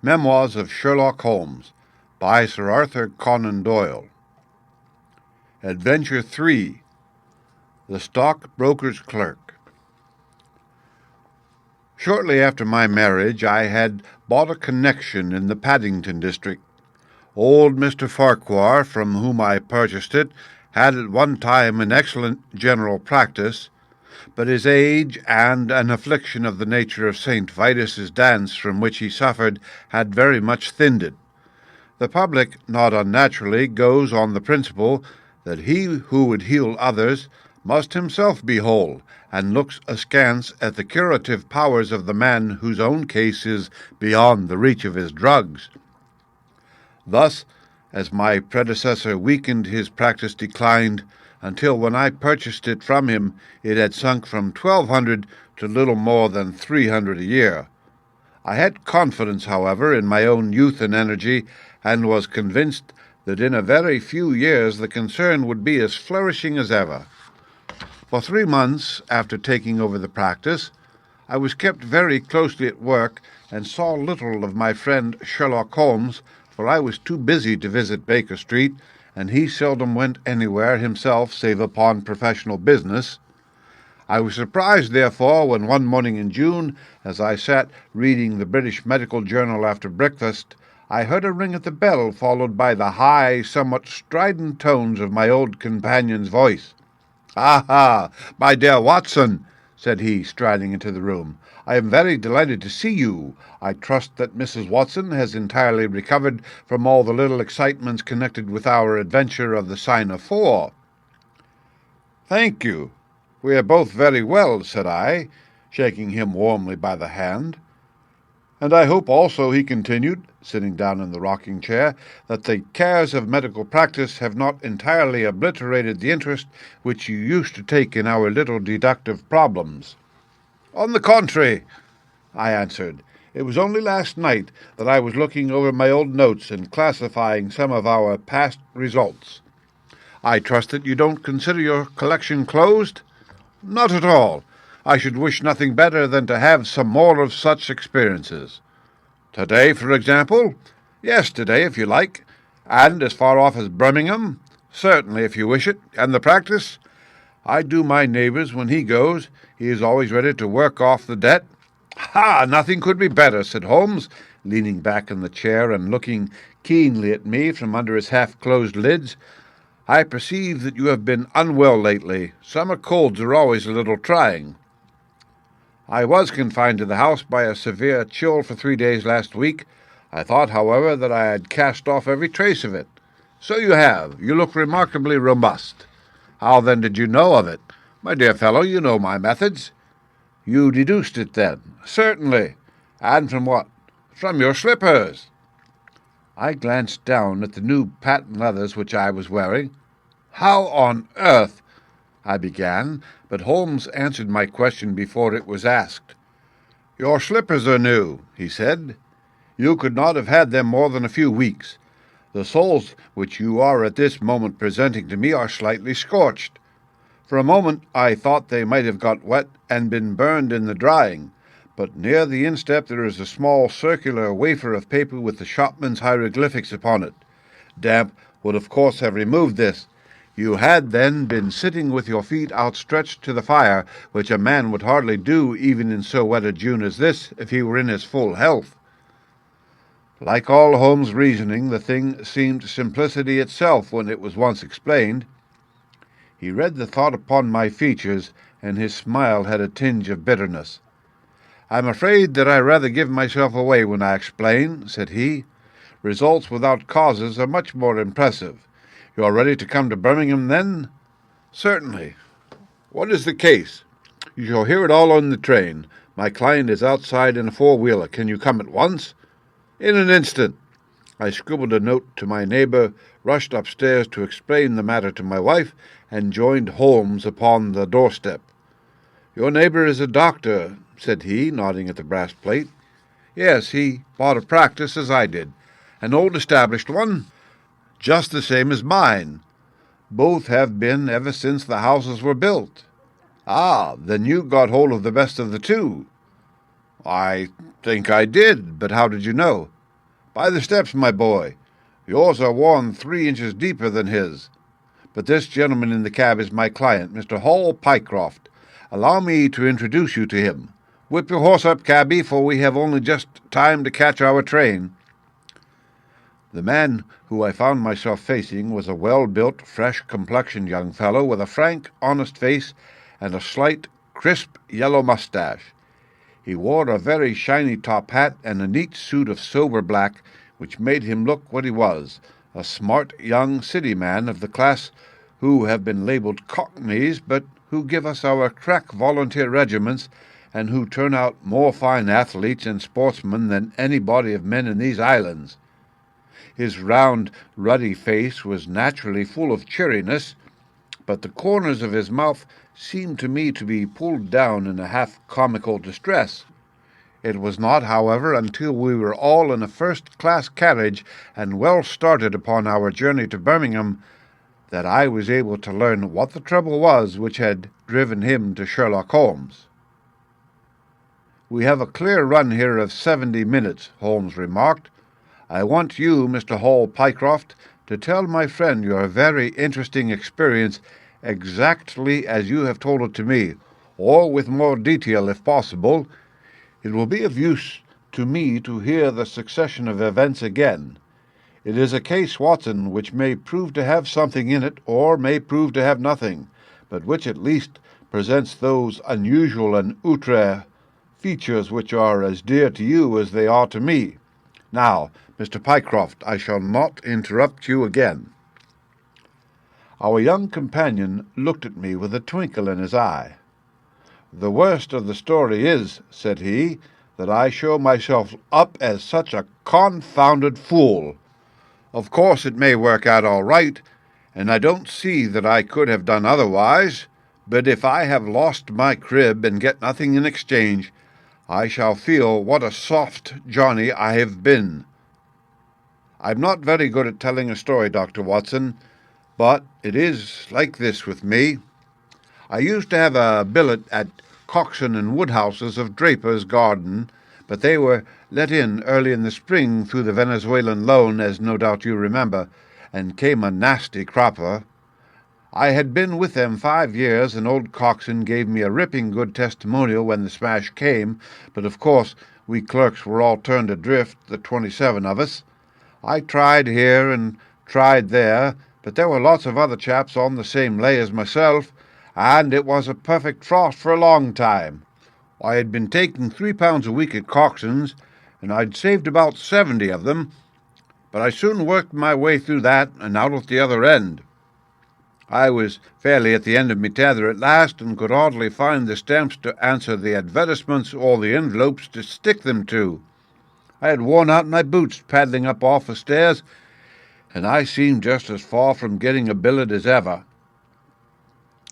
Memoirs of Sherlock Holmes by Sir Arthur Conan Doyle. Adventure 3. The Stockbroker's Clerk. Shortly after my marriage, I had bought a connection in the Paddington district. Old Mr. Farquhar, from whom I purchased it, had at one time an excellent general practice, but his age and an affliction of the nature of St. Vitus's dance from which he suffered had very much thinned it. The public, not unnaturally, goes on the principle that he who would heal others must himself be whole, and looks askance at the curative powers of the man whose own case is beyond the reach of his drugs. Thus, as my predecessor weakened, his practice declined, until when I purchased it from him it had sunk from 1,200 to little more than 300 a year. I had confidence, however, in my own youth and energy, and was convinced that in a very few years the concern would be as flourishing as ever. For 3 months after taking over the practice, I was kept very closely at work, and saw little of my friend Sherlock Holmes, for I was too busy to visit Baker Street, and he seldom went anywhere himself save upon professional business. I was surprised, therefore, when one morning in June, as I sat reading the British Medical Journal after breakfast, I heard a ring at the bell, followed by the high, somewhat strident tones of my old companion's voice. "Ah, my dear Watson," said he, striding into the room, "I am very delighted to see you. I trust that Mrs. Watson has entirely recovered from all the little excitements connected with our adventure of the Sign of 4. "Thank you. We are both very well," said I, shaking him warmly by the hand. "And I hope also," he continued, sitting down in the rocking-chair, "that the cares of medical practice have not entirely obliterated the interest which you used to take in our little deductive problems." "On the contrary," I answered, "it was only last night that I was looking over my old notes and classifying some of our past results." "I trust that you don't consider your collection closed?" "Not at all. I should wish nothing better than to have some more of such experiences." "Today, for example?" "Yes, today, if you like. And as far off as Birmingham?" "Certainly, if you wish it. And the practice?" "I do my neighbour's when he goes. He is always ready to work off the debt." "Ha! Nothing could be better," said Holmes, leaning back in the chair and looking keenly at me from under his half-closed lids. "I perceive that you have been unwell lately. Summer colds are always a little trying." "I was confined to the house by a severe chill for 3 days last week. I thought, however, that I had cast off every trace of it." "So you have. You look remarkably robust." "How, then, did you know of it?" "My dear fellow, you know my methods." "You deduced it, then?" "Certainly." "And from what?" "From your slippers." I glanced down at the new patent leathers which I was wearing. "How on earth—" I began, but Holmes answered my question before it was asked. "Your slippers are new," he said. "You could not have had them more than a few weeks. The soles which you are at this moment presenting to me are slightly scorched. For a moment I thought they might have got wet and been burned in the drying, but near the instep there is a small circular wafer of paper with the shopman's hieroglyphics upon it. Damp would of course have removed this. You had then been sitting with your feet outstretched to the fire, which a man would hardly do even in so wet a June as this if he were in his full health." Like all Holmes' reasoning, the thing seemed simplicity itself when it was once explained. He read the thought upon my features, and his smile had a tinge of bitterness. "I'm afraid that I rather give myself away when I explain," said he. "Results without causes are much more impressive. You are ready to come to Birmingham, then?" "Certainly." "What is the case?" "You shall hear it all on the train. My client is outside in a four-wheeler. Can you come at once?" "In an instant." I scribbled a note to my neighbour, rushed upstairs to explain the matter to my wife, and joined Holmes upon the doorstep. "Your neighbour is a doctor," said he, nodding at the brass plate. "Yes, he bought a practice as I did." "An old established one?" "Just the same as mine. Both have been ever since the houses were built." "Ah, then you got hold of the best of the two." "I think I did, but how did you know?" "By the steps, my boy. Yours are worn 3 inches deeper than his. But this gentleman in the cab is my client, Mr. Hall Pycroft. Allow me to introduce you to him. Whip your horse up, cabby, for we have only just time to catch our train." The man who I found myself facing was a well-built, fresh-complexioned young fellow with a frank, honest face and a slight, crisp yellow moustache. He wore a very shiny top hat and a neat suit of sober black, which made him look what he was, a smart young city man of the class who have been labelled cockneys, but who give us our crack volunteer regiments and who turn out more fine athletes and sportsmen than any body of men in these islands. His round, ruddy face was naturally full of cheeriness, but the corners of his mouth seemed to me to be pulled down in a half-comical distress. It was not, however, until we were all in a first-class carriage and well started upon our journey to Birmingham that I was able to learn what the trouble was which had driven him to Sherlock Holmes. "We have a clear run here of 70 minutes, Holmes remarked. "I want you, Mr. Hall Pycroft, to tell my friend your very interesting experience exactly as you have told it to me, or with more detail if possible. It will be of use to me to hear the succession of events again. It is a case, Watson, which may prove to have something in it, or may prove to have nothing, but which at least presents those unusual and outre features which are as dear to you as they are to me. Now, Mr. Pycroft, I shall not interrupt you again." Our young companion looked at me with a twinkle in his eye. "The worst of the story is," said he, "that I show myself up as such a confounded fool. Of course it may work out all right, and I don't see that I could have done otherwise, but if I have lost my crib and get nothing in exchange, I shall feel what a soft Johnny I have been. I'm not very good at telling a story, Dr. Watson, but it is like this with me. I used to have a billet at Coxon and Woodhouse's of Draper's Garden, but they were let in early in the spring through the Venezuelan loan, as no doubt you remember, and came a nasty cropper. I had been with them 5 years, and old Coxon gave me a ripping good testimonial when the smash came, but of course we clerks were all turned adrift, the 27 of us. I tried here and tried there, but there were lots of other chaps on the same lay as myself, and it was a perfect frost for a long time. I had been taking £3 a week at Coxon's, and I'd saved about 70 of them, but I soon worked my way through that and out at the other end. I was fairly at the end of me tether at last, and could hardly find the stamps to answer the advertisements or the envelopes to stick them to. I had worn out my boots paddling up office stairs, and I seemed just as far from getting a billet as ever.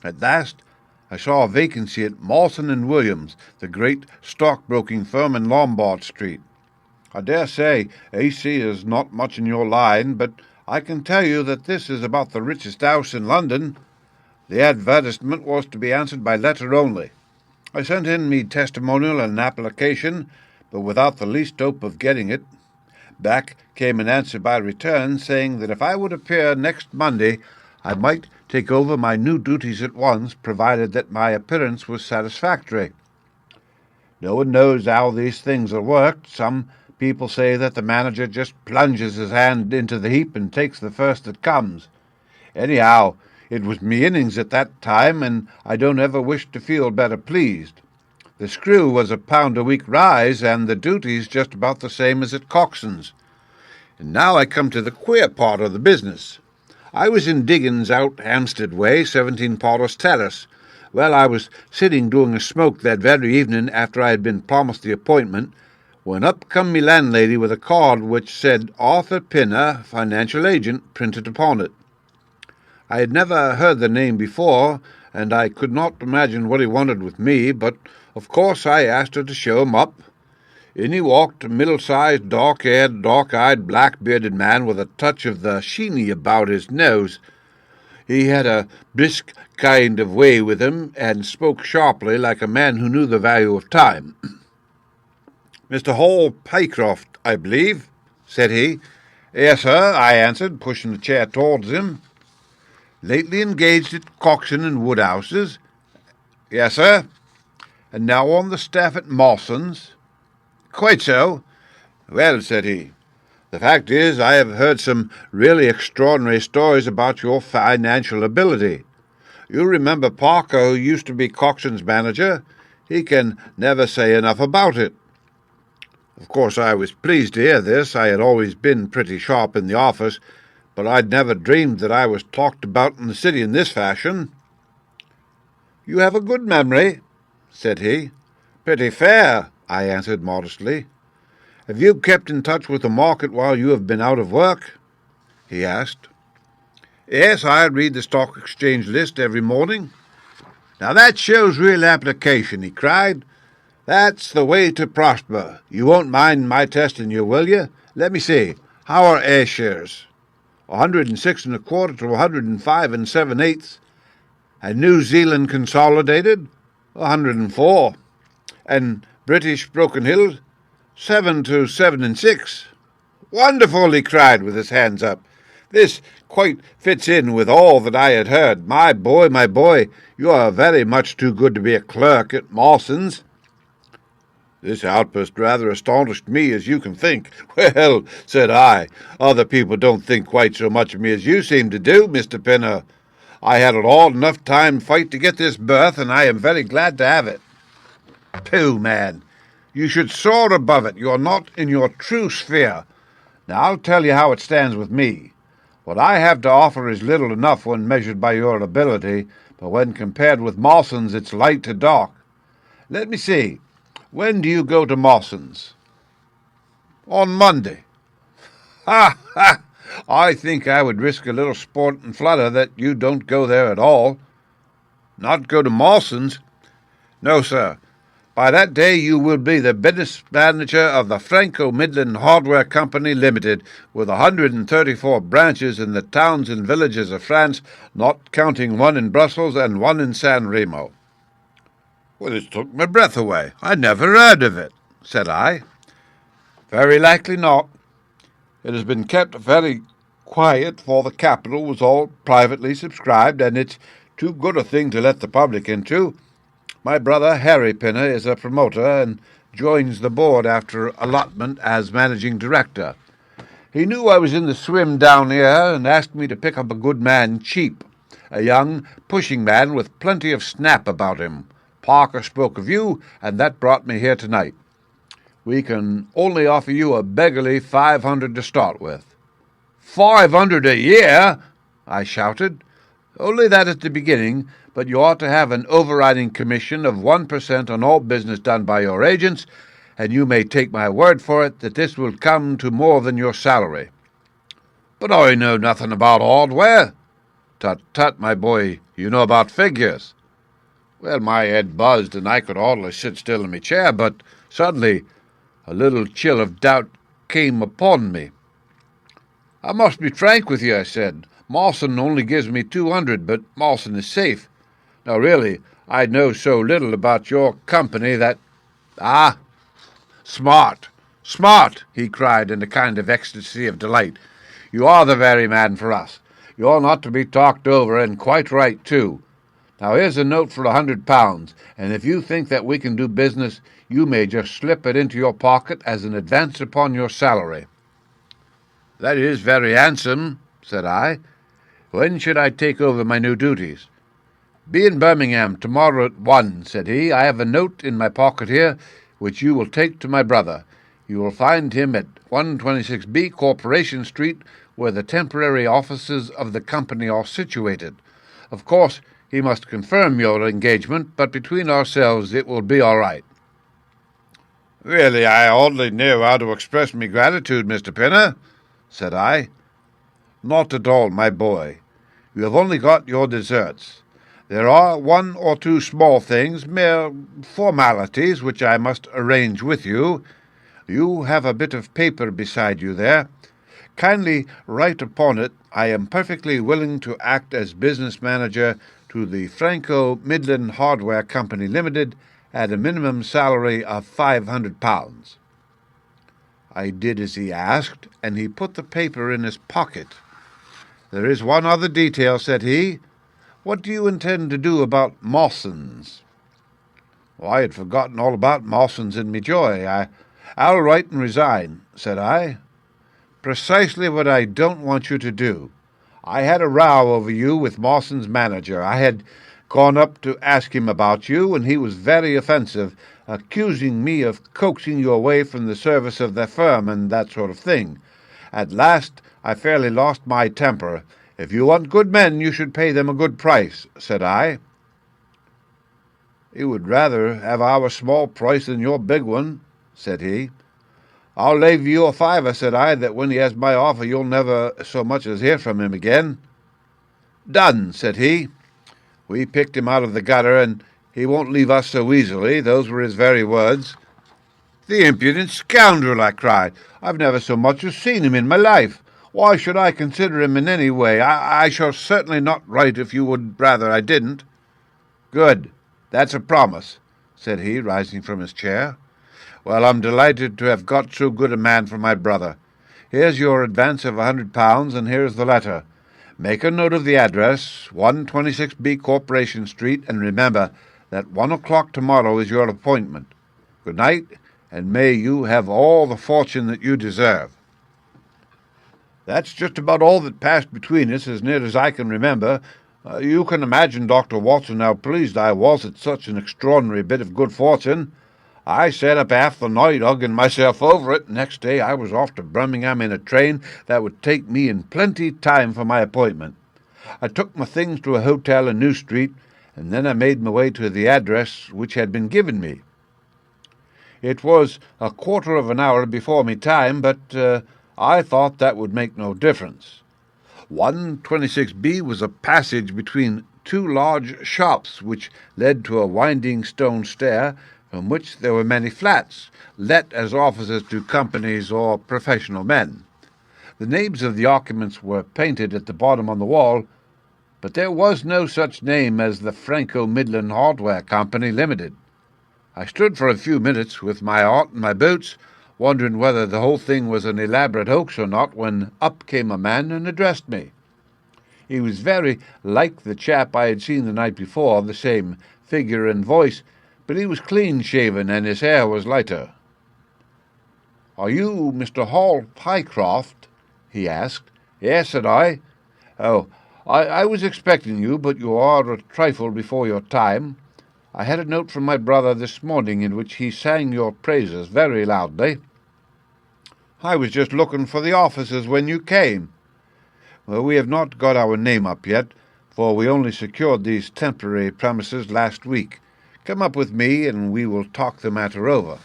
At last I saw a vacancy at Mawson and Williams, the great stockbroking firm in Lombard Street. I dare say AC is not much in your line, but I can tell you that this is about the richest house in London. The advertisement was to be answered by letter only. I sent in me testimonial and an application, but without the least hope of getting it. Back came an answer by return, saying that if I would appear next Monday, I might take over my new duties at once, provided that my appearance was satisfactory. No one knows how these things are worked. Some people say that the manager just plunges his hand into the heap and takes the first that comes. Anyhow, it was me innings at that time, and I don't ever wish to feel better pleased. The screw was £1 a week rise, and the duties just about the same as at Coxon's. And now I come to the queer part of the business. I was in diggings out Hampstead way, 17 Paulus Terrace. Well, I was sitting doing a smoke that very evening after I had been promised the appointment, when up come me landlady with a card which said Arthur Pinner, financial agent, printed upon it. I had never heard the name before, and I could not imagine what he wanted with me, but of course I asked her to show him up. In he walked, a middle-sized, dark-haired, dark-eyed, black-bearded man with a touch of the sheeny about his nose. He had a brisk kind of way with him, and spoke sharply like a man who knew the value of time. "Mr. Hall Pycroft, I believe?" said he. Yes, sir, I answered, pushing the chair towards him. Lately engaged at Coxon and Woodhouse's? Yes, sir. And now on the staff at Mawson's? Quite so. Well, said he, the fact is I have heard some really extraordinary stories about your financial ability. You remember Parker, who used to be Coxon's manager? He can never say enough about it. Of course, I was pleased to hear this. I had always been pretty sharp in the office, but I'd never dreamed that I was talked about in the city in this fashion. You have a good memory, said he. Pretty fair, I answered modestly. Have you kept in touch with the market while you have been out of work? He asked. Yes, I read the stock exchange list every morning. Now that shows real application, he cried. That's the way to prosper. You won't mind my testing you, will you? Let me see. How are A shares? 106 1/4 to 105 7/8. And New Zealand Consolidated? 104. And British Broken Hill? 7 to 7 6. Wonderful, he cried with his hands up. This quite fits in with all that I had heard. My boy, you are very much too good to be a clerk at Mawson's. This outburst rather astonished me, as you can think. Well, said I, other people don't think quite so much of me as you seem to do, Mr. Pinner. I had an all enough time fight to get this berth, and I am very glad to have it. Pooh, man, you should soar above it. You're not in your true sphere. Now I'll tell you how it stands with me. What I have to offer is little enough when measured by your ability, but when compared with Mawson's, it's light to dark. Let me see. When do you go to Mawson's? On Monday. Ha, ha! I think I would risk a little sport and flutter that you don't go there at all. Not go to Mawson's? No, sir. By that day you will be the business manager of the Franco Midland Hardware Company Limited, with 134 branches in the towns and villages of France, not counting one in Brussels and one in San Remo. Well, it took my breath away. I never heard of it, said I. Very likely not. It has been kept very quiet, for the capital was all privately subscribed, and it's too good a thing to let the public into. My brother, Harry Pinner, is a promoter and joins the board after allotment as managing director. He knew I was in the swim down here and asked me to pick up a good man cheap, a young, pushing man with plenty of snap about him. Parker spoke of you, and that brought me here tonight. We can only offer you a beggarly 500 to start with. 500 a year? I shouted. Only that at the beginning, but you ought to have an overriding commission of 1% on all business done by your agents, and you may take my word for it that this will come to more than your salary. But I know nothing about hardware. Tut, tut, my boy, you know about figures. Well, my head buzzed, and I could hardly sit still in my chair, but suddenly a little chill of doubt came upon me. I must be frank with you, I said. Mawson only gives me 200, but Mawson is safe. Now, really, I know so little about your company that— Ah, smart, smart, he cried in a kind of ecstasy of delight. You are the very man for us. You're not to be talked over, and quite right, too. Now, here's a note for £100, and if you think that we can do business, you may just slip it into your pocket as an advance upon your salary. That is very handsome, said I. When should I take over my new duties? Be in Birmingham tomorrow at 1, said he. I have a note in my pocket here, which you will take to my brother. You will find him at 126B Corporation Street, where the temporary offices of the company are situated. Of course, he must confirm your engagement, but between ourselves it will be all right. Really, I hardly know how to express my gratitude, Mr. Pinner, said I. Not at all, my boy. You have only got your deserts. There are one or two small things, mere formalities, which I must arrange with you. You have a bit of paper beside you there. Kindly write upon it, I am perfectly willing to act as business manager to the Franco Midland Hardware Company Limited at a minimum salary of £500. I did as he asked, and he put the paper in his pocket. "There is one other detail," said he. "What do you intend to do about Mawson's?" Well, I had forgotten all about Mawson's in me joy. "I'll write and resign," said I. "Precisely what I don't want you to do. I had a row over you with Mawson's manager. I had gone up to ask him about you, and he was very offensive, accusing me of coaxing you away from the service of their firm and that sort of thing. At last I fairly lost my temper. 'If you want good men, you should pay them a good price,' said I. "'You would rather have our small price than your big one,' said he. "'I'll lave you a fiver,' said I, 'that when he has my offer you'll never so much as hear from him again.' "'Done,' said he. We picked him out of the gutter, and he won't leave us so easily. Those were his very words." "The impudent scoundrel!" I cried. "I've never so much as seen him in my life. Why should I consider him in any way? I shall certainly not write if you would rather I didn't." "Good. That's a promise," said he, rising from his chair. "Well, I'm delighted to have got so good a man for my brother. Here's your advance of £100, and here's the letter. Make a note of the address, 126B Corporation Street, and remember that 1 o'clock tomorrow is your appointment. Good night, and may you have all the fortune that you deserve." That's just about all that passed between us, as near as I can remember. You can imagine, Dr. Watson, how pleased I was at such an extraordinary bit of good fortune. I sat up half the night hugging myself over it. Next day I was off to Birmingham in a train that would take me in plenty time for my appointment. I took my things to a hotel in New Street, and then I made my way to the address which had been given me. It was a quarter of an hour before me time, but I thought that would make no difference. 126B was a passage between two large shops which led to a winding stone stair, from which there were many flats, let as offices to companies or professional men. The names of the occupants were painted at the bottom on the wall, but there was no such name as the Franco Midland Hardware Company, Limited. I stood for a few minutes with my hat and my boots, wondering whether the whole thing was an elaborate hoax or not, when up came a man and addressed me. He was very like the chap I had seen the night before, the same figure and voice, but he was clean-shaven and his hair was lighter. "Are you Mr. Hall Pycroft?" he asked. "Yes," said I. "Oh, I was expecting you, but you are a trifle before your time. I had a note from my brother this morning in which he sang your praises very loudly." "I was just looking for the offices when you came." "Well, we have not got our name up yet, for we only secured these temporary premises last week. Come up with me, and we will talk the matter over."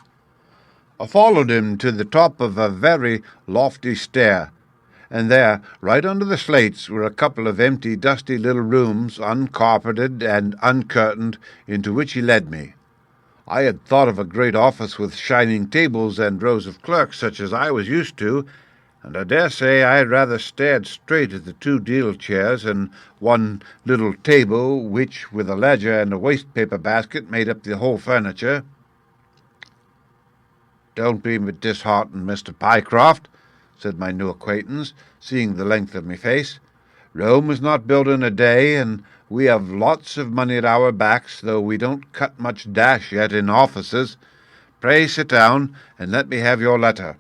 I followed him to the top of a very lofty stair, and there, right under the slates, were a couple of empty, dusty little rooms, uncarpeted and uncurtained, into which he led me. I had thought of a great office with shining tables and rows of clerks, such as I was used to, and I dare say I had rather stared straight at the two deal chairs and one little table, which, with a ledger and a waste-paper basket, made up the whole furniture. "Don't be disheartened, Mr. Pycroft," said my new acquaintance, seeing the length of my face. "Rome was not built in a day, and we have lots of money at our backs, though we don't cut much dash yet in offices. Pray sit down, and let me have your letter."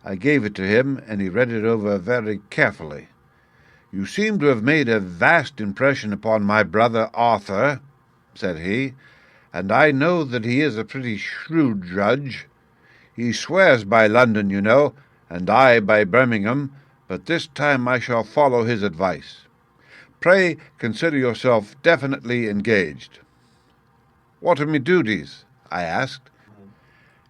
I gave it to him, and he read it over very carefully. "You seem to have made a vast impression upon my brother Arthur," said he, "and I know that he is a pretty shrewd judge. He swears by London, you know, and I by Birmingham, but this time I shall follow his advice. Pray consider yourself definitely engaged." "What are my duties?" I asked.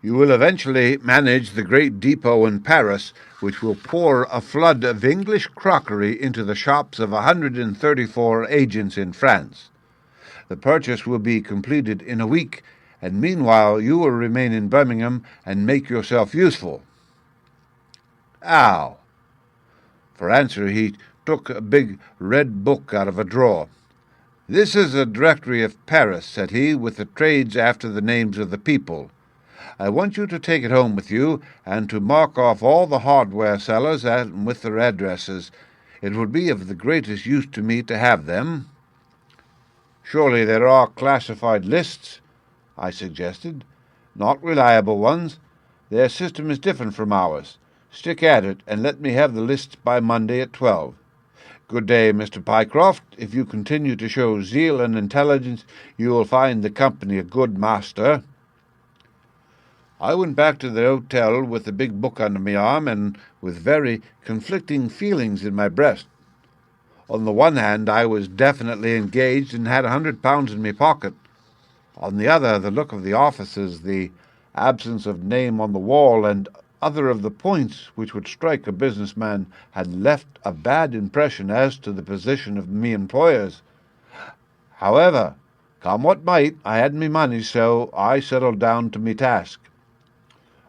"You will eventually manage the great depot in Paris, which will pour a flood of English crockery into the shops of 134 agents in France. The purchase will be completed in a week, and meanwhile you will remain in Birmingham and make yourself useful." "How?" For answer he took a big red book out of a drawer. "This is a directory of Paris," said he, "with the trades after the names of the people. I want you to take it home with you, and to mark off all the hardware sellers and with their addresses. It would be of the greatest use to me to have them." "Surely there are classified lists," I suggested. "Not reliable ones. Their system is different from ours. Stick at it, and let me have the lists by Monday at 12. Good day, Mr. Pycroft. If you continue to show zeal and intelligence, you will find the company a good master." I went back to the hotel with the big book under my arm and with very conflicting feelings in my breast. On the one hand, I was definitely engaged and had £100 in my pocket. On the other, the look of the offices, the absence of name on the wall, and other of the points which would strike a businessman had left a bad impression as to the position of me employers. However, come what might, I had me money, so I settled down to me task.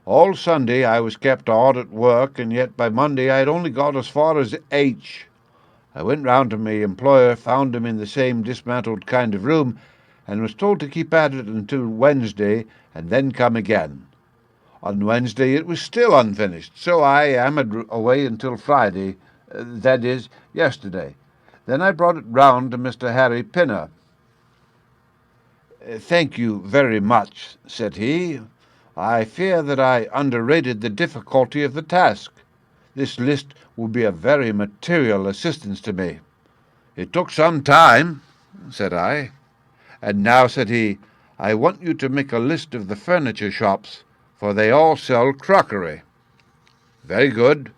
All Sunday I was kept hard at work, and yet by Monday I had only got as far as H. I went round to my employer, found him in the same dismantled kind of room, and was told to keep at it until Wednesday, and then come again. On Wednesday it was still unfinished, so I hammered away until Friday, that is, yesterday. Then I brought it round to Mr. Harry Pinner. "Thank you very much," said he. "I fear that I underrated the difficulty of the task. This list will be a very material assistance to me." "It took some time," said I. "And now," said he, "I want you to make a list of the furniture shops, for they all sell crockery." "Very good.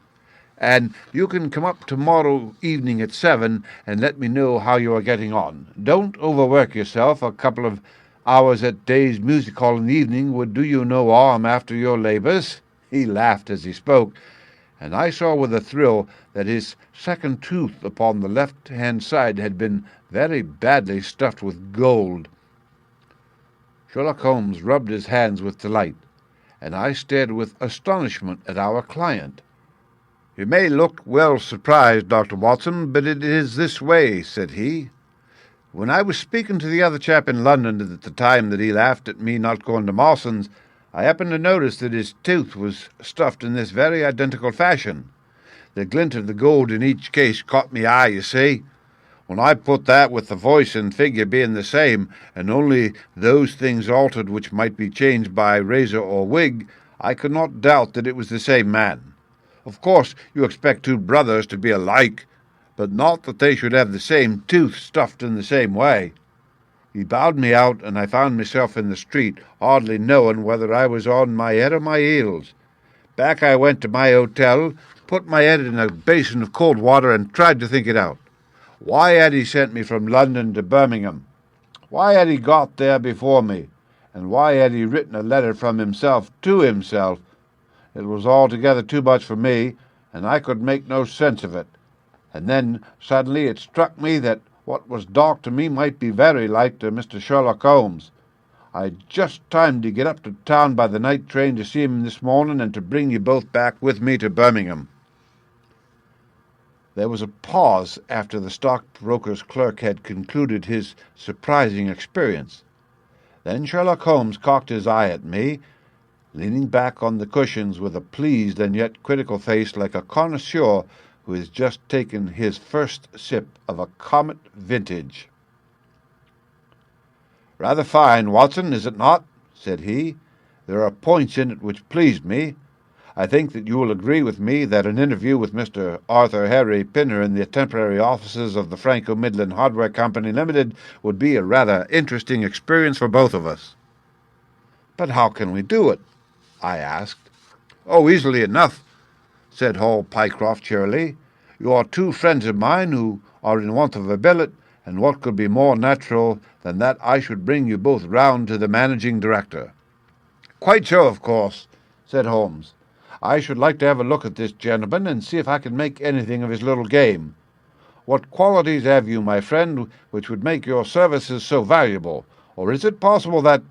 And you can come up tomorrow evening at 7 and let me know how you are getting on. Don't overwork yourself. A couple of hours at Day's music hall in the evening would do you no harm after your labours." He laughed as he spoke, and I saw with a thrill that his second tooth upon the left-hand side had been very badly stuffed with gold. Sherlock Holmes rubbed his hands with delight, and I stared with astonishment at our client. "You may look well surprised, Dr. Watson, but it is this way," said he. "When I was speaking to the other chap in London at the time that he laughed at me not going to Mawson's, I happened to notice that his tooth was stuffed in this very identical fashion. The glint of the gold in each case caught me eye, you see. When I put that with the voice and figure being the same, and only those things altered which might be changed by razor or wig, I could not doubt that it was the same man. Of course, you expect two brothers to be alike, but not that they should have the same tooth stuffed in the same way." He bowed me out, and I found myself in the street, hardly knowing whether I was on my head or my heels. Back I went to my hotel, put my head in a basin of cold water, and tried to think it out. Why had he sent me from London to Birmingham? Why had he got there before me? And why had he written a letter from himself to himself? It was altogether too much for me, and I could make no sense of it. And then suddenly it struck me that what was dark to me might be very light to Mr. Sherlock Holmes. I had just time to get up to town by the night train to see him this morning and to bring you both back with me to Birmingham." There was a pause after the stockbroker's clerk had concluded his surprising experience. Then Sherlock Holmes cocked his eye at me, leaning back on the cushions with a pleased and yet critical face, like a connoisseur who has just taken his first sip of a Comet vintage. "Rather fine, Watson, is it not?" said he. "There are points in it which pleased me. I think that you will agree with me that an interview with Mr. Arthur Harry Pinner in the temporary offices of the Franco Midland Hardware Company Limited would be a rather interesting experience for both of us." "But how can we do it?" I asked. "Oh, easily enough," said Hall Pycroft cheerily. "You are two friends of mine who are in want of a billet, and what could be more natural than that I should bring you both round to the managing director?" "Quite so, of course," said Holmes. "I should like to have a look at this gentleman and see if I can make anything of his little game. What qualities have you, my friend, which would make your services so valuable? Or is it possible that—"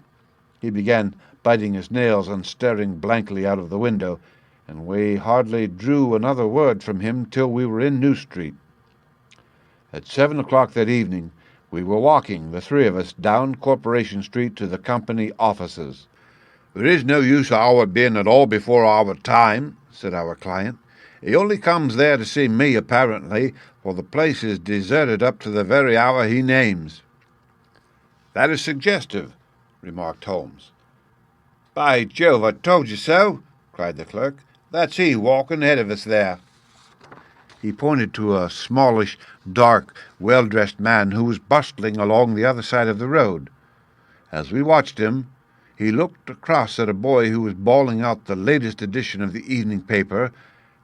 He began biting his nails and staring blankly out of the window, and we hardly drew another word from him till we were in New Street. At 7 o'clock that evening we were walking, the three of us, down Corporation Street to the company offices. "There is no use our being at all before our time," said our client. "He only comes there to see me, apparently, for the place is deserted up to the very hour he names." "That is suggestive," remarked Holmes. "By Jove, I told you so," cried the clerk. "That's he walking ahead of us there." He pointed to a smallish, dark, well-dressed man who was bustling along the other side of the road. As we watched him, he looked across at a boy who was bawling out the latest edition of the evening paper,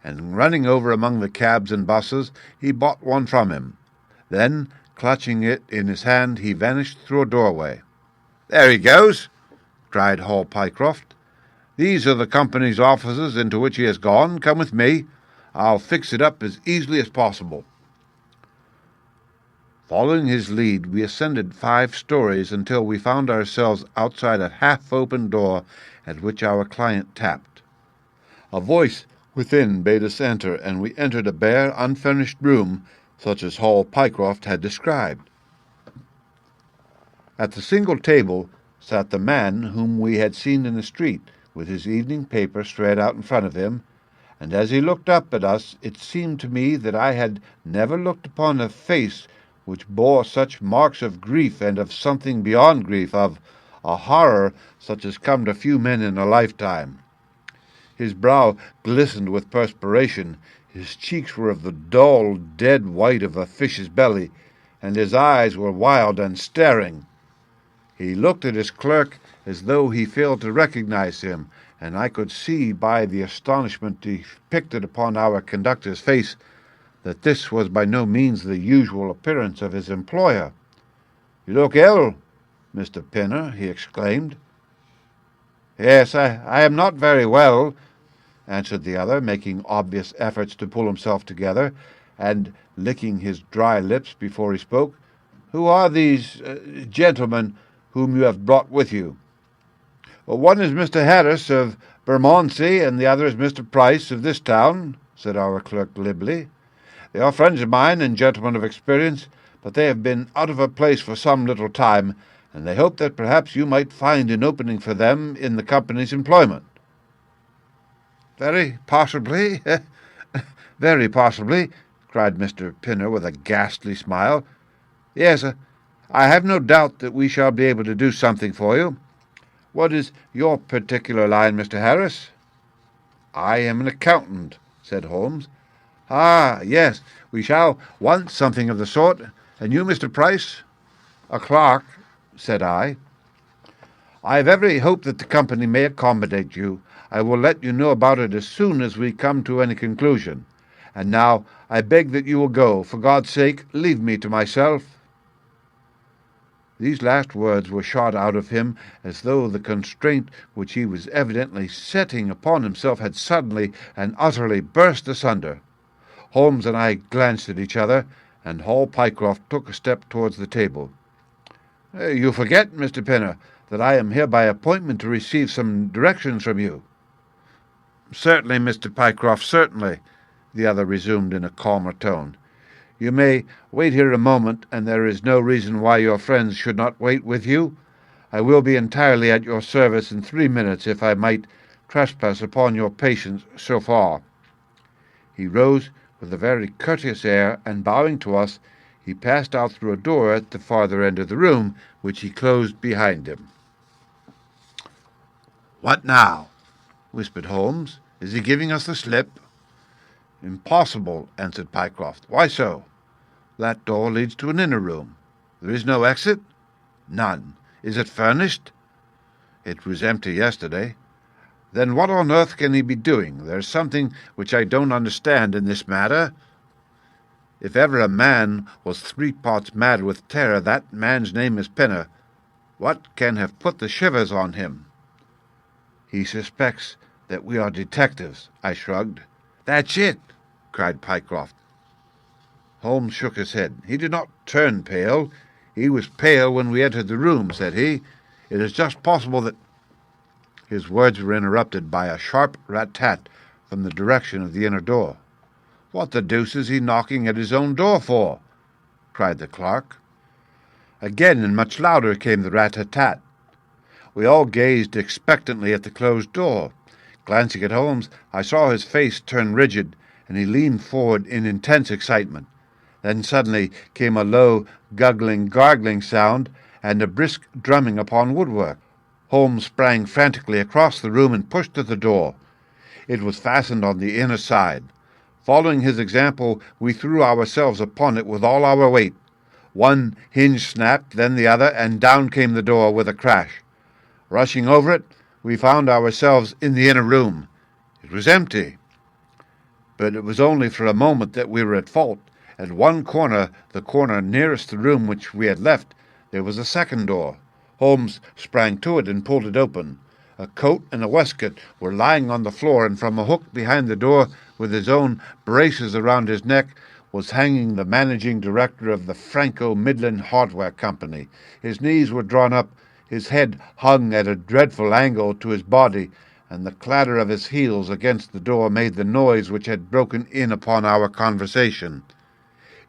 and running over among the cabs and buses, he bought one from him. Then, clutching it in his hand, he vanished through a doorway. "There he goes!" cried Hall Pycroft. "These are the company's offices into which he has gone. Come with me. I'll fix it up as easily as possible." Following his lead, we ascended 5 stories until we found ourselves outside a half-open door at which our client tapped. A voice within bade us enter, and we entered a bare, unfurnished room, such as Hall Pycroft had described. At the single table sat the man whom we had seen in the street, with his evening paper spread out in front of him, and as he looked up at us it seemed to me that I had never looked upon a face which bore such marks of grief and of something beyond grief, of a horror such as come to few men in a lifetime. His brow glistened with perspiration, his cheeks were of the dull, dead white of a fish's belly, and his eyes were wild and staring. He looked at his clerk as though he failed to recognize him, and I could see by the astonishment depicted upon our conductor's face that this was by no means the usual appearance of his employer. "You look ill, Mr. Pinner," he exclaimed. "Yes, I am not very well," answered the other, making obvious efforts to pull himself together, and licking his dry lips before he spoke. "Who are these gentlemen whom you have brought with you?" "One is Mr. Harris of Bermondsey, and the other is Mr. Price of this town," said our clerk glibly. "They are friends of mine and gentlemen of experience, but they have been out of a place for some little time, and they hope that perhaps you might find an opening for them in the company's employment." "Very possibly, very possibly," cried Mr. Pinner with a ghastly smile. "Yes, I have no doubt that we shall be able to do something for you. What is your particular line, Mr. Harris?" "I am an accountant," said Holmes. "Ah, yes, we shall want something of the sort. And you, Mr. Price?" "A clerk," said I. "I have every hope that the company may accommodate you. I will let you know about it as soon as we come to any conclusion. And now I beg that you will go. For God's sake, leave me to myself." These last words were shot out of him as though the constraint which he was evidently setting upon himself had suddenly and utterly burst asunder. Holmes and I glanced at each other, and Hall Pycroft took a step towards the table. "You forget, Mr. Pinner, that I am here by appointment to receive some directions from you." "Certainly, Mr. Pycroft, certainly," the other resumed in a calmer tone. "You may wait here a moment, and there is no reason why your friends should not wait with you. I will be entirely at your service in 3 minutes if I might trespass upon your patience so far." He rose with a very courteous air, and bowing to us, he passed out through a door at the farther end of the room, which he closed behind him. "What now?" whispered Holmes. "Is he giving us the slip?" "Impossible," answered Pycroft. "Why so?" "That door leads to an inner room." "There is no exit?" "None." "Is it furnished?" "It was empty yesterday." "Then what on earth can he be doing? There's something which I don't understand in this matter. If ever a man was 3 parts mad with terror, that man's name is Pinner. What can have put the shivers on him?" "He suspects that we are detectives," I shrugged. "That's it!" cried Pycroft. Holmes shook his head. "He did not turn pale. He was pale when we entered the room," said he. "It is just possible that—" His words were interrupted by a sharp rat-tat from the direction of the inner door. "What the deuce is he knocking at his own door for?" cried the clerk. Again and much louder came the rat-tat-tat. We all gazed expectantly at the closed door. Glancing at Holmes, I saw his face turn rigid, and he leaned forward in intense excitement. Then suddenly came a low, guggling, gargling sound, and a brisk drumming upon woodwork. Holmes sprang frantically across the room and pushed to the door. It was fastened on the inner side. Following his example, we threw ourselves upon it with all our weight. One hinge snapped, then the other, and down came the door with a crash. Rushing over it, we found ourselves in the inner room. It was empty. But it was only for a moment that we were at fault. At one corner, the corner nearest the room which we had left, there was a second door. Holmes sprang to it and pulled it open. A coat and a waistcoat were lying on the floor, and from a hook behind the door, with his own braces around his neck, was hanging the managing director of the Franco Midland Hardware Company. His knees were drawn up, his head hung at a dreadful angle to his body, and the clatter of his heels against the door made the noise which had broken in upon our conversation.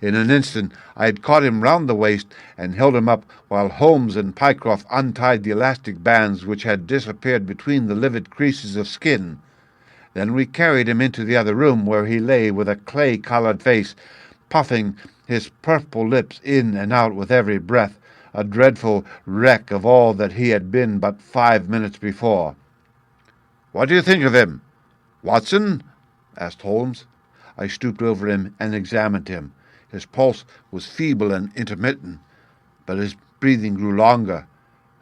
In an instant I had caught him round the waist and held him up, while Holmes and Pycroft untied the elastic bands which had disappeared between the livid creases of skin. Then we carried him into the other room, where he lay with a clay-coloured face, puffing his purple lips in and out with every breath, a dreadful wreck of all that he had been but 5 minutes before. "What do you think of him, Watson?" asked Holmes. I stooped over him and examined him. His pulse was feeble and intermittent, but his breathing grew longer,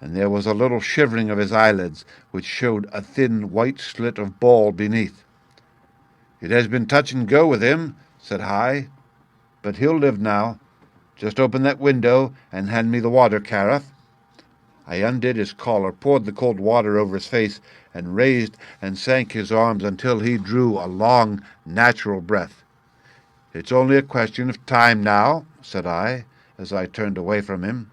and there was a little shivering of his eyelids, which showed a thin white slit of ball beneath. "It has been touch and go with him," said I, "but he'll live now. Just open that window and hand me the water carafe." I undid his collar, poured the cold water over his face, and raised and sank his arms until he drew a long, natural breath. "It's only a question of time now," said I, as I turned away from him.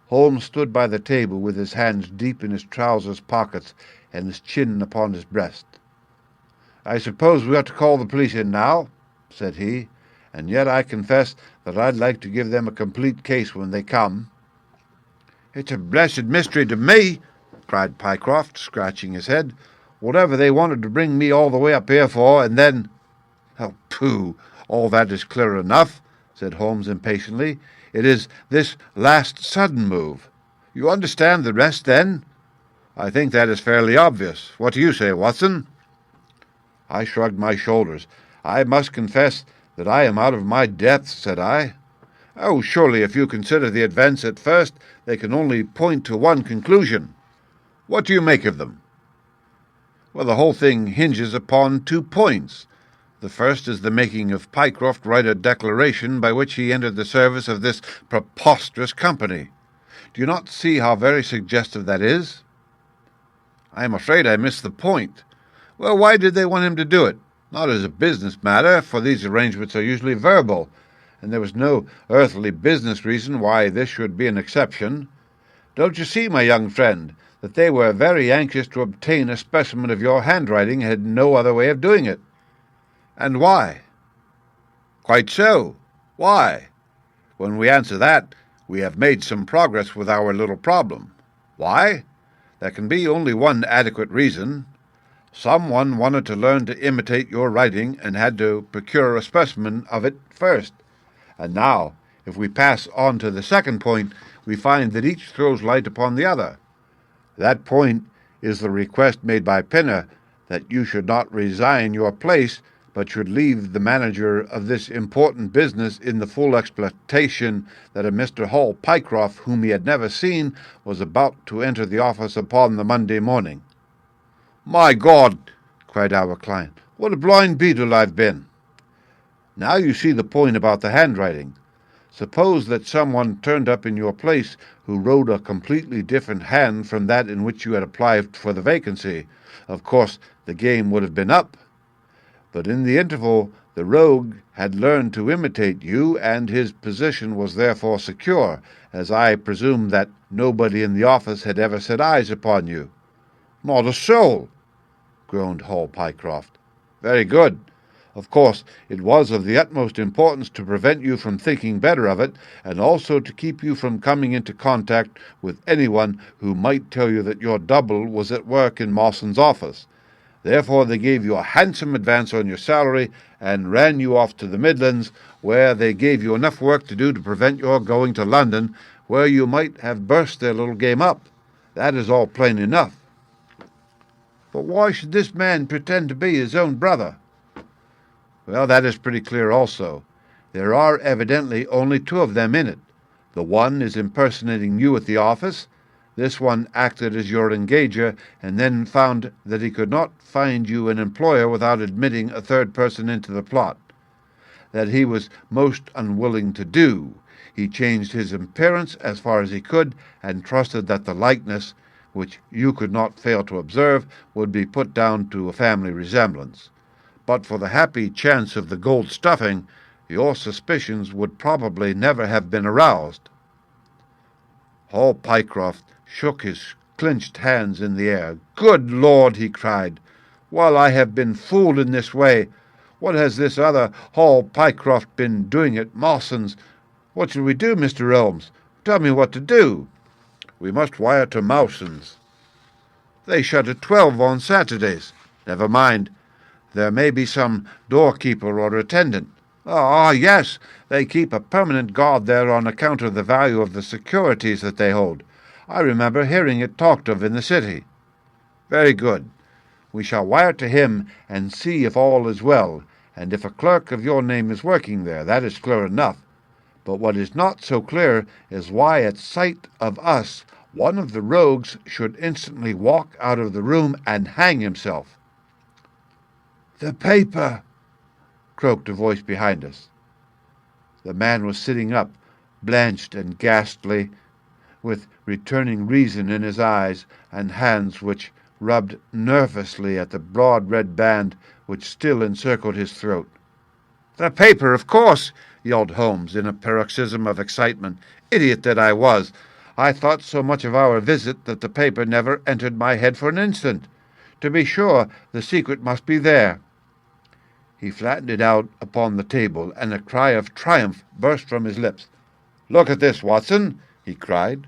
Holmes stood by the table with his hands deep in his trousers pockets and his chin upon his breast. "I suppose we ought to call the police in now," said he, "and yet I confess that I'd like to give them a complete case when they come." "It's a blessed mystery to me," cried Pycroft, scratching his head. "Whatever they wanted to bring me all the way up here for, and then—" "Oh, pooh! All that is clear enough," said Holmes impatiently. "It is this last sudden move. You understand the rest, then?" "I think that is fairly obvious. What do you say, Watson?" I shrugged my shoulders. "I must confess that I am out of my depth," said I. "Oh, surely, if you consider the events at first, they can only point to one conclusion. What do you make of them?" "Well, the whole thing hinges upon 2 points. The first is the making of Pycroft write a declaration by which he entered the service of this preposterous company. Do you not see how very suggestive that is?" "I am afraid I missed the point." "Well, why did they want him to do it? Not as a business matter, for these arrangements are usually verbal, and there was no earthly business reason why this should be an exception. Don't you see, my young friend, that they were very anxious to obtain a specimen of your handwriting and had no other way of doing it?" "And why?" "Quite so. Why? When we answer that, we have made some progress with our little problem. Why? There can be only one adequate reason. Someone wanted to learn to imitate your writing and had to procure a specimen of it first. And now, if we pass on to the second point, we find that each throws light upon the other. That point is the request made by Pinner that you should not resign your place, but should leave the manager of this important business in the full expectation that a Mr. Hall Pycroft, whom he had never seen, was about to enter the office upon the Monday morning." "My God!" cried our client. "What a blind beetle I've been!" "Now you see the point about the handwriting. Suppose that someone turned up in your place who wrote a completely different hand from that in which you had applied for the vacancy. Of course, the game would have been up. But in the interval, the rogue had learned to imitate you, and his position was therefore secure, as I presume that nobody in the office had ever set eyes upon you." "Not a soul," groaned Hall Pycroft. "Very good. Of course, it was of the utmost importance to prevent you from thinking better of it, and also to keep you from coming into contact with anyone who might tell you that your double was at work in Mawson's office. Therefore they gave you a handsome advance on your salary and ran you off to the Midlands, where they gave you enough work to do to prevent your going to London, where you might have burst their little game up. That is all plain enough. But why should this man pretend to be his own brother? Well, that is pretty clear also. There are evidently only two of them in it. The one is impersonating you at the office. This one acted as your engager, and then found that he could not find you an employer without admitting a third person into the plot. That he was most unwilling to do. He changed his appearance as far as he could, and trusted that the likeness, which you could not fail to observe, would be put down to a family resemblance. But for the happy chance of the gold stuffing, your suspicions would probably never have been aroused. Hall Pycroft shook his clenched hands in the air. "Good Lord!" he cried. "While I have been fooled in this way, what has this other Hall Pycroft been doing at Mawson's? What shall we do, Mr. Holmes? Tell me what to do." "We must wire to Mawson's." "They shut at 12 on Saturdays." "Never mind. There may be some doorkeeper or attendant." "Ah, yes, they keep a permanent guard there on account of the value of the securities that they hold. I remember hearing it talked of in the city." "Very good. We shall wire to him and see if all is well, and if a clerk of your name is working there. That is clear enough. But what is not so clear is why at sight of us one of the rogues should instantly walk out of the room and hang himself." "The paper!" croaked a voice behind us. The man was sitting up, blanched and ghastly, with returning reason in his eyes and hands which rubbed nervously at the broad red band which still encircled his throat. "The paper, of course!" yelled Holmes in a paroxysm of excitement. "Idiot that I was! I thought so much of our visit that the paper never entered my head for an instant. To be sure, the secret must be there." He flattened it out upon the table, and a cry of triumph burst from his lips. "Look at this, Watson!" he cried.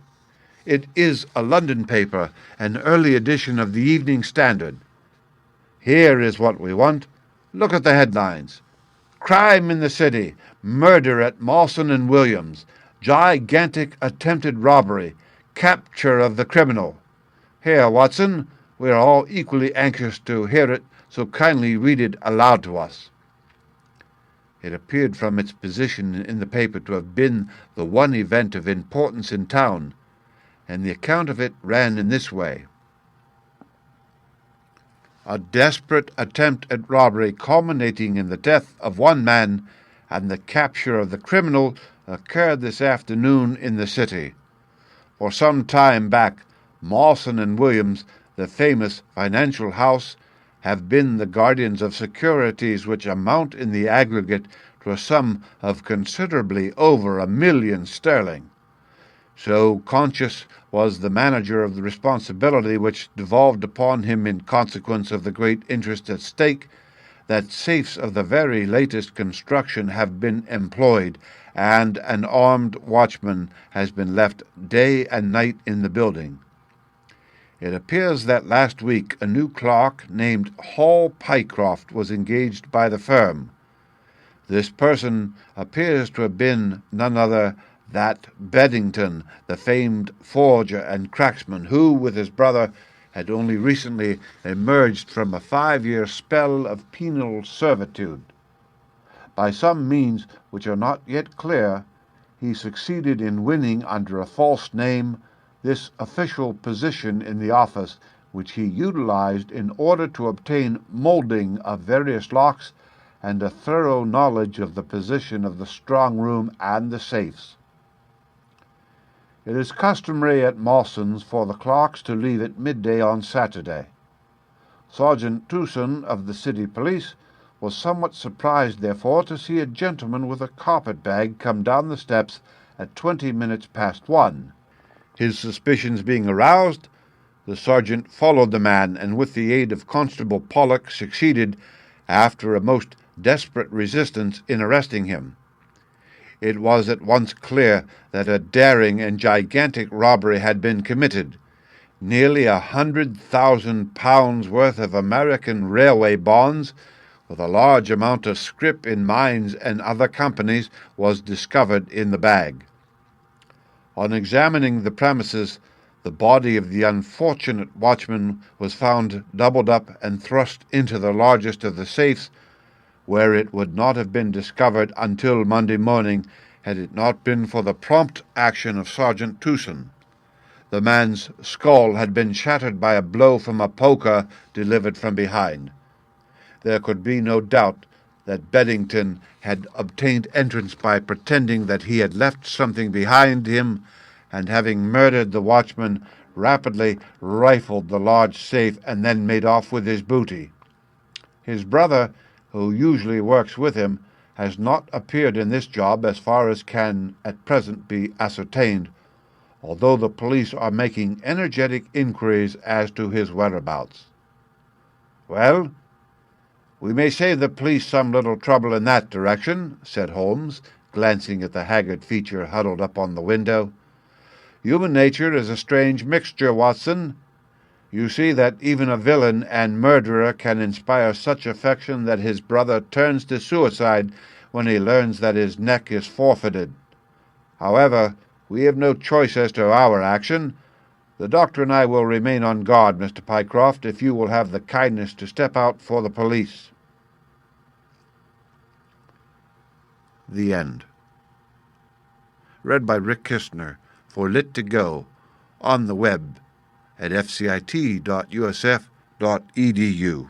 "It is a London paper, an early edition of the Evening Standard. Here is what we want. Look at the headlines. 'Crime in the City. Murder at Mawson and Williams. Gigantic attempted robbery. Capture of the criminal.' Here, Watson, we are all equally anxious to hear it, so kindly read it aloud to us." It appeared from its position in the paper to have been the one event of importance in town, and the account of it ran in this way. "A desperate attempt at robbery culminating in the death of one man and the capture of the criminal occurred this afternoon in the city. For some time back, Mawson and Williams, the famous financial house, have been the guardians of securities which amount in the aggregate to a sum of considerably over £1,000,000. So conscious was the manager of the responsibility which devolved upon him in consequence of the great interest at stake, that safes of the very latest construction have been employed, and an armed watchman has been left day and night in the building. It appears that last week a new clerk named Hall Pycroft was engaged by the firm. This person appears to have been none other that Beddington, the famed forger and cracksman, who, with his brother, had only recently emerged from a 5-year spell of penal servitude. By some means which are not yet clear, he succeeded in winning under a false name this official position in the office, which he utilized in order to obtain moulding of various locks and a thorough knowledge of the position of the strong room and the safes. It is customary at Mawson's for the clerks to leave at midday on Saturday. Sergeant Tucson of the city police was somewhat surprised, therefore, to see a gentleman with a carpet-bag come down the steps at 20 minutes past 1. His suspicions being aroused, the sergeant followed the man, and with the aid of Constable Pollock succeeded, after a most desperate resistance in arresting him. It was at once clear that a daring and gigantic robbery had been committed. Nearly £100,000 worth of American railway bonds, with a large amount of scrip in mines and other companies, was discovered in the bag. On examining the premises, the body of the unfortunate watchman was found doubled up and thrust into the largest of the safes, where it would not have been discovered until Monday morning had it not been for the prompt action of Sergeant Tucson. The man's skull had been shattered by a blow from a poker delivered from behind. There could be no doubt that Beddington had obtained entrance by pretending that he had left something behind him, and having murdered the watchman, rapidly rifled the large safe and then made off with his booty. His brother, who usually works with him, has not appeared in this job as far as can at present be ascertained, although the police are making energetic inquiries as to his whereabouts. Well, we may save the police some little trouble in that direction, said Holmes, glancing at the haggard feature huddled up on the window. Human nature is a strange mixture, Watson. You see that even a villain and murderer can inspire such affection that his brother turns to suicide when he learns that his neck is forfeited. However, we have no choice as to our action. The doctor and I will remain on guard, Mr. Pycroft, if you will have the kindness to step out for the police. The End. Read by Rick Kistner for Lit2Go on the web at fcit.usf.edu.